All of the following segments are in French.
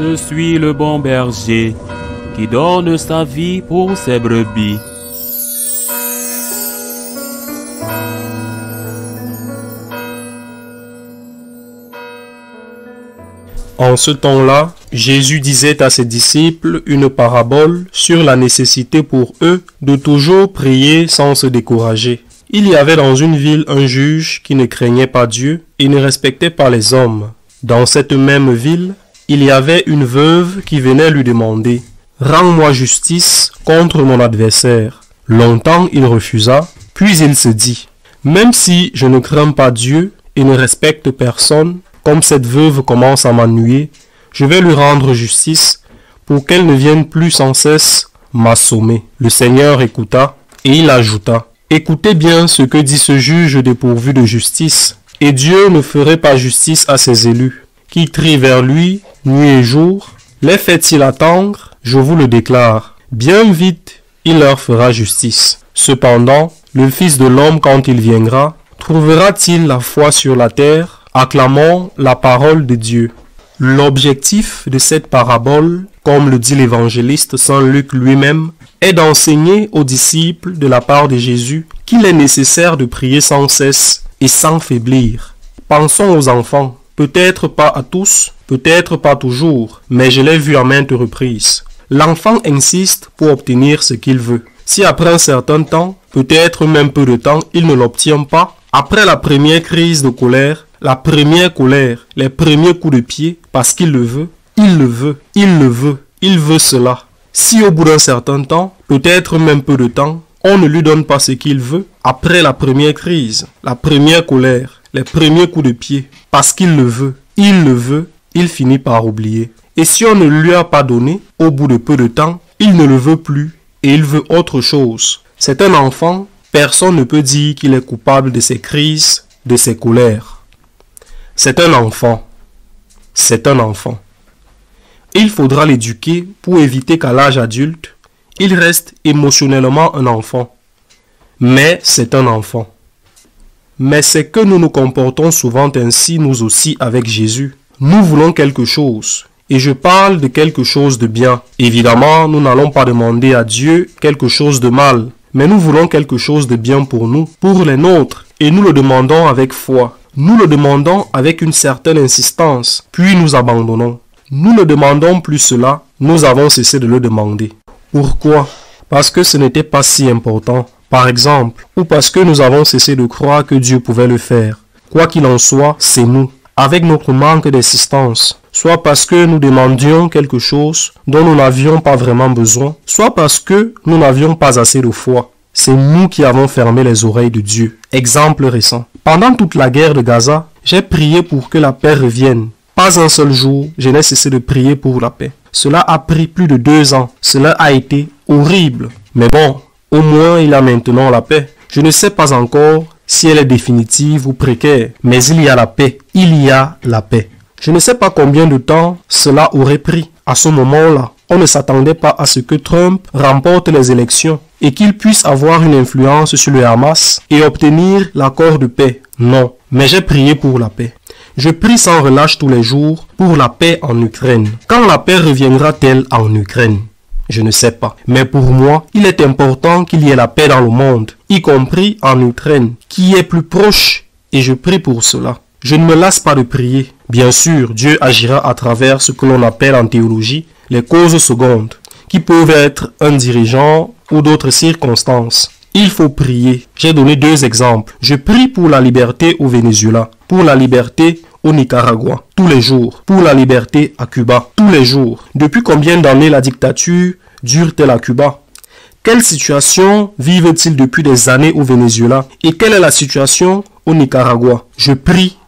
Je suis le bon berger qui donne sa vie pour ses brebis. En ce temps-là, Jésus disait à ses disciples une parabole sur la nécessité pour eux de toujours prier sans se décourager. Il y avait dans une ville un juge qui ne craignait pas Dieu et ne respectait pas les hommes. Dans cette même ville, il y avait une veuve qui venait lui demander « Rends-moi justice contre mon adversaire ». Longtemps il refusa, puis il se dit « Même si je ne crains pas Dieu et ne respecte personne, comme cette veuve commence à m'ennuyer, je vais lui rendre justice pour qu'elle ne vienne plus sans cesse m'assommer. » Le Seigneur écouta et il ajouta « Écoutez bien ce que dit ce juge dépourvu de justice. Et Dieu ne ferait pas justice à ses élus, qui trient vers lui nuit et jour. Les fait-il attendre? Je vous le déclare. Bien vite, il leur fera justice. Cependant, le Fils de l'homme, quand il viendra, trouvera-t-il la foi sur la terre? Acclamons la parole de Dieu. L'objectif de cette parabole, comme le dit l'évangéliste Saint Luc lui-même, est d'enseigner aux disciples de la part de Jésus qu'il est nécessaire de prier sans cesse et sans faiblir. Pensons aux enfants, peut-être pas à tous, peut-être pas toujours, mais je l'ai vu à maintes reprises. L'enfant insiste pour obtenir ce qu'il veut. Si après un certain temps, peut-être même peu de temps, il ne l'obtient pas, après la première crise de colère, la première colère, les premiers coups de pied, parce qu'il le veut, il le veut, il le veut, il veut cela. Si au bout d'un certain temps, peut-être même peu de temps, on ne lui donne pas ce qu'il veut, après la première crise, la première colère, les premiers coups de pied, parce qu'il le veut, il finit par oublier. Et si on ne lui a pas donné, au bout de peu de temps, il ne le veut plus et il veut autre chose. C'est un enfant, personne ne peut dire qu'il est coupable de ses crises, de ses colères. C'est un enfant. C'est un enfant. Il faudra l'éduquer pour éviter qu'à l'âge adulte, il reste émotionnellement un enfant. Mais c'est un enfant. Mais c'est que nous nous comportons souvent ainsi nous aussi avec Jésus. Nous voulons quelque chose. Et je parle de quelque chose de bien. Évidemment, nous n'allons pas demander à Dieu quelque chose de mal. Mais nous voulons quelque chose de bien pour nous, pour les nôtres. Et nous le demandons avec foi. Nous le demandons avec une certaine insistance. Puis nous abandonnons. Nous ne demandons plus cela, nous avons cessé de le demander. Pourquoi? Parce que ce n'était pas si important, par exemple, ou parce que nous avons cessé de croire que Dieu pouvait le faire. Quoi qu'il en soit, c'est nous, avec notre manque d'insistance, soit parce que nous demandions quelque chose dont nous n'avions pas vraiment besoin, soit parce que nous n'avions pas assez de foi. C'est nous qui avons fermé les oreilles de Dieu. Exemple récent. Pendant toute la guerre de Gaza, j'ai prié pour que la paix revienne. Pas un seul jour, je n'ai cessé de prier pour la paix. Cela a pris plus de 2 ans. Cela a été horrible. Mais bon, au moins il a maintenant la paix. Je ne sais pas encore si elle est définitive ou précaire, mais il y a la paix. Il y a la paix. Je ne sais pas combien de temps cela aurait pris. À ce moment-là, on ne s'attendait pas à ce que Trump remporte les élections et qu'il puisse avoir une influence sur le Hamas et obtenir l'accord de paix. Non, mais j'ai prié pour la paix. Je prie sans relâche tous les jours pour la paix en Ukraine. Quand la paix reviendra-t-elle en Ukraine? Je ne sais pas. Mais pour moi, il est important qu'il y ait la paix dans le monde, y compris en Ukraine, qui est plus proche, et je prie pour cela. Je ne me lasse pas de prier. Bien sûr, Dieu agira à travers ce que l'on appelle en théologie les causes secondes, qui peuvent être un dirigeant ou d'autres circonstances. Il faut prier. J'ai donné 2 exemples. Je prie pour la liberté au Venezuela, pour la liberté au Nicaragua, tous les jours, pour la liberté à Cuba, tous les jours. Depuis combien d'années la dictature dure-t-elle à Cuba? Quelle situation vivent-ils depuis des années au Venezuela? Et quelle est la situation au Nicaragua? Je prie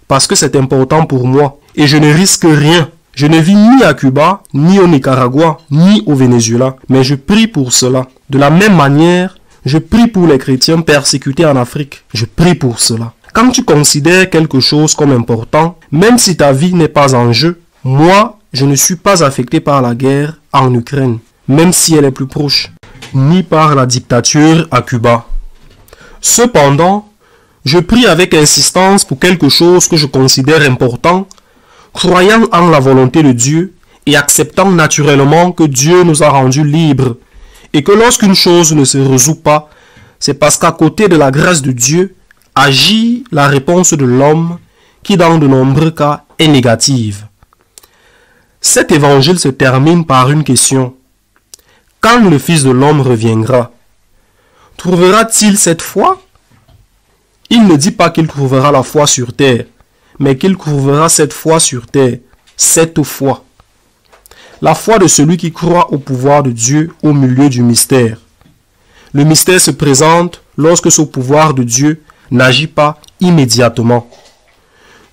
parce que c'est important pour moi et je ne risque rien. Je ne vis ni à Cuba, ni au Nicaragua, ni au Venezuela, mais je prie pour cela. De la même manière, je prie pour les chrétiens persécutés en Afrique. Je prie pour cela. Quand tu considères quelque chose comme important, même si ta vie n'est pas en jeu, moi, je ne suis pas affecté par la guerre en Ukraine, même si elle est plus proche, ni par la dictature à Cuba. Cependant, je prie avec insistance pour quelque chose que je considère important, croyant en la volonté de Dieu et acceptant naturellement que Dieu nous a rendus libres et que lorsqu'une chose ne se résout pas, c'est parce qu'à côté de la grâce de Dieu, agit la réponse de l'homme qui dans de nombreux cas est négative. Cet évangile se termine par une question. Quand le Fils de l'homme reviendra, trouvera-t-il cette foi? Il ne dit pas qu'il trouvera la foi sur terre, mais qu'il trouvera cette foi sur terre, cette foi. La foi de celui qui croit au pouvoir de Dieu au milieu du mystère. Le mystère se présente lorsque ce pouvoir de Dieu n'agit pas immédiatement.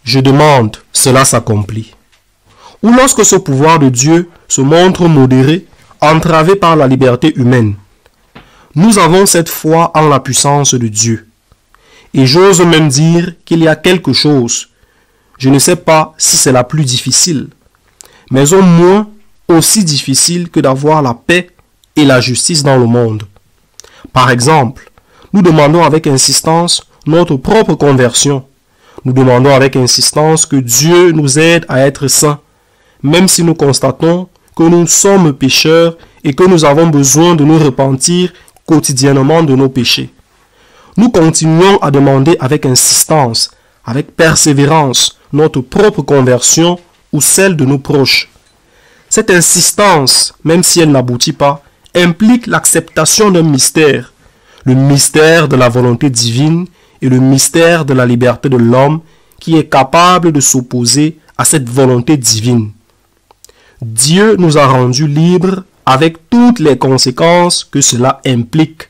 Je demande, cela s'accomplit. Ou lorsque ce pouvoir de Dieu se montre modéré, entravé par la liberté humaine. Nous avons cette foi en la puissance de Dieu. Et j'ose même dire qu'il y a quelque chose, je ne sais pas si c'est la plus difficile, mais au moins aussi difficile que d'avoir la paix et la justice dans le monde. Par exemple, nous demandons avec insistance notre propre conversion. Nous demandons avec insistance que Dieu nous aide à être saints, même si nous constatons que nous sommes pécheurs et que nous avons besoin de nous repentir quotidiennement de nos péchés. Nous continuons à demander avec insistance, avec persévérance, notre propre conversion ou celle de nos proches. Cette insistance, même si elle n'aboutit pas, implique l'acceptation d'un mystère, le mystère de la volonté divine et le mystère de la liberté de l'homme qui est capable de s'opposer à cette volonté divine. Dieu nous a rendus libres avec toutes les conséquences que cela implique.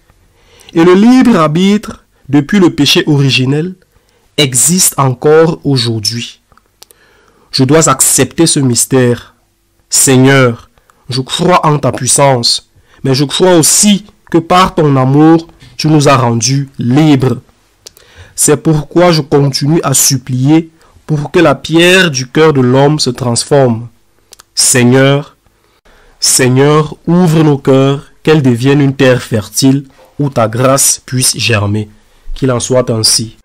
Et le libre arbitre, depuis le péché originel, existe encore aujourd'hui. Je dois accepter ce mystère. Seigneur, je crois en ta puissance, mais je crois aussi que par ton amour, tu nous as rendus libres. C'est pourquoi je continue à supplier pour que la pierre du cœur de l'homme se transforme. Seigneur, ouvre nos cœurs, qu'elles deviennent une terre fertile où ta grâce puisse germer. Qu'il en soit ainsi.